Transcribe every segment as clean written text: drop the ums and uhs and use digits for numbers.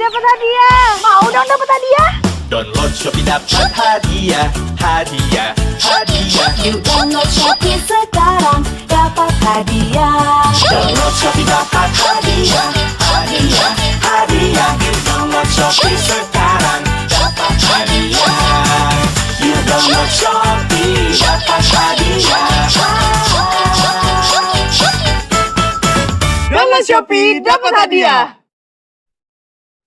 dapat hadiah. Mau dong dapat hadiah. Download Shopee dapat hadiah, hadiah, hadiah. Yuk download Shopee sekarang, dapat hadiah. Download Shopee dapat hadiah, hadiah, hadiah. Yuk download Shopee sekarang, dapat hadiah. Yuk download Shopee dapat hadiah. Download Shopee dapat hadiah.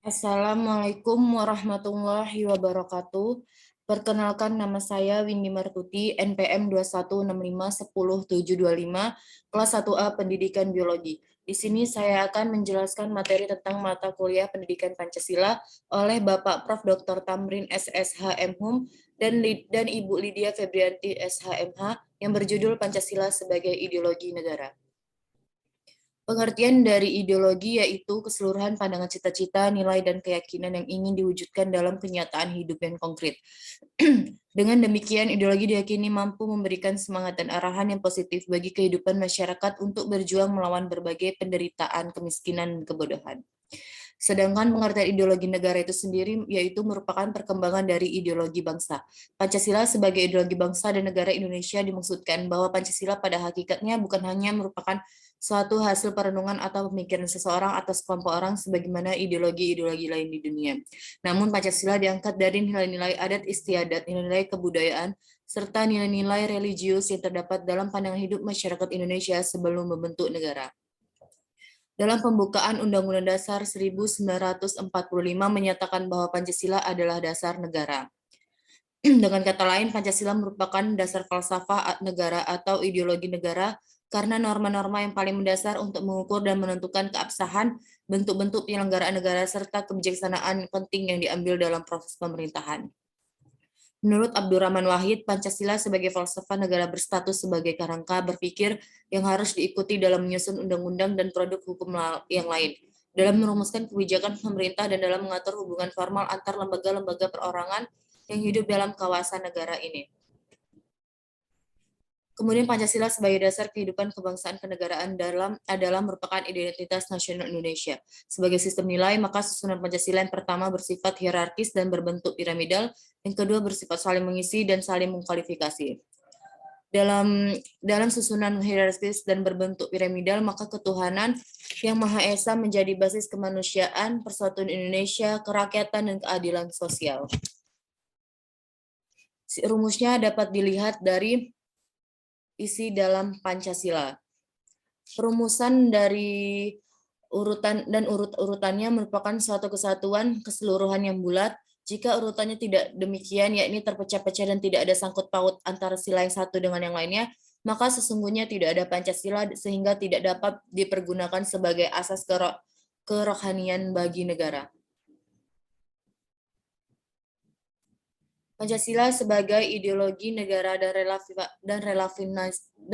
Assalamualaikum warahmatullahi wabarakatuh. Perkenalkan, nama saya Windy Martuti, NPM 216510725, kelas 1A Pendidikan Biologi. Di sini saya akan menjelaskan materi tentang mata kuliah Pendidikan Pancasila oleh Bapak Prof. Dr. Tamrin SSH MHum dan Ibu Lydia Febrianti SHMH yang berjudul Pancasila sebagai Ideologi Negara. Pengertian dari ideologi yaitu keseluruhan pandangan cita-cita, nilai, dan keyakinan yang ingin diwujudkan dalam kenyataan hidup yang konkret. Dengan demikian, ideologi diyakini mampu memberikan semangat dan arahan yang positif bagi kehidupan masyarakat untuk berjuang melawan berbagai penderitaan, kemiskinan, dan kebodohan. Sedangkan pengertian ideologi negara itu sendiri yaitu merupakan perkembangan dari ideologi bangsa. Pancasila sebagai ideologi bangsa dan negara Indonesia dimaksudkan bahwa Pancasila pada hakikatnya bukan hanya merupakan suatu hasil perenungan atau pemikiran seseorang atau sekelompok orang sebagaimana ideologi-ideologi lain di dunia. Namun Pancasila diangkat dari nilai-nilai adat istiadat, nilai-nilai kebudayaan, serta nilai-nilai religius yang terdapat dalam pandangan hidup masyarakat Indonesia sebelum membentuk negara. Dalam pembukaan Undang-Undang Dasar 1945 menyatakan bahwa Pancasila adalah dasar negara. Dengan kata lain, Pancasila merupakan dasar falsafah negara atau ideologi negara karena norma-norma yang paling mendasar untuk mengukur dan menentukan keabsahan bentuk-bentuk penyelenggaraan negara serta kebijaksanaan penting yang diambil dalam proses pemerintahan. Menurut Abdurrahman Wahid, Pancasila sebagai falsafah negara berstatus sebagai kerangka berpikir yang harus diikuti dalam menyusun undang-undang dan produk hukum yang lain, dalam merumuskan kebijakan pemerintah dan dalam mengatur hubungan formal antar lembaga-lembaga perorangan yang hidup dalam kawasan negara ini. Kemudian Pancasila sebagai dasar kehidupan kebangsaan kenegaraan adalah merupakan identitas nasional Indonesia. Sebagai sistem nilai, maka susunan Pancasila yang pertama bersifat hierarkis dan berbentuk piramidal, yang kedua bersifat saling mengisi dan saling mengkualifikasi. Dalam susunan hierarkis dan berbentuk piramidal, maka ketuhanan yang Maha Esa menjadi basis kemanusiaan, persatuan Indonesia, kerakyatan, dan keadilan sosial. Rumusnya dapat dilihat dari isi dalam Pancasila. Perumusan dari urutannya merupakan suatu kesatuan keseluruhan yang bulat. Jika urutannya tidak demikian, yakni terpecah-pecah dan tidak ada sangkut paut antara sila yang satu dengan yang lainnya, maka sesungguhnya tidak ada Pancasila sehingga tidak dapat dipergunakan sebagai asas kerohanian bagi negara. Pancasila sebagai ideologi negara dan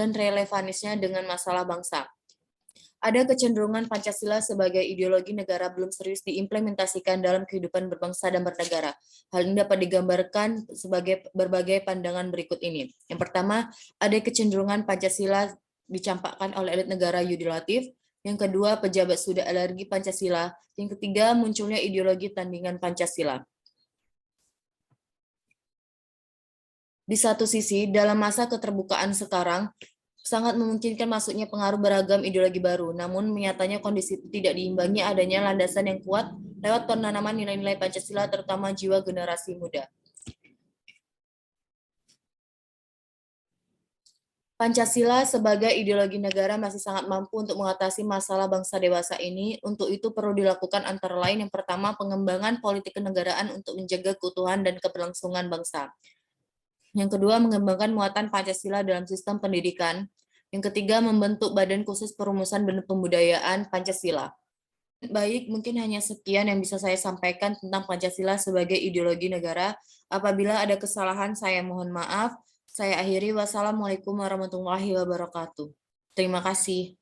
relevanisnya dengan masalah bangsa. Ada kecenderungan Pancasila sebagai ideologi negara belum serius diimplementasikan dalam kehidupan berbangsa dan bernegara. Hal ini dapat digambarkan sebagai berbagai pandangan berikut ini. Yang pertama, ada kecenderungan Pancasila dicampakkan oleh elit negara yudikatif. Yang kedua, pejabat sudah alergi Pancasila. Yang ketiga, munculnya ideologi tandingan Pancasila. Di satu sisi, dalam masa keterbukaan sekarang, sangat memungkinkan masuknya pengaruh beragam ideologi baru, namun nyatanya kondisi itu tidak diimbangi adanya landasan yang kuat lewat penanaman nilai-nilai Pancasila, terutama jiwa generasi muda. Pancasila sebagai ideologi negara masih sangat mampu untuk mengatasi masalah bangsa dewasa ini. Untuk itu perlu dilakukan antara lain yang pertama, pengembangan politik kenegaraan untuk menjaga keutuhan dan keberlangsungan bangsa. Yang kedua, mengembangkan muatan Pancasila dalam sistem pendidikan. Yang ketiga, membentuk badan khusus perumusan dan pembudayaan Pancasila. Baik, mungkin hanya sekian yang bisa saya sampaikan tentang Pancasila sebagai ideologi negara. Apabila ada kesalahan, saya mohon maaf. Saya akhiri. Wassalamualaikum warahmatullahi wabarakatuh. Terima kasih.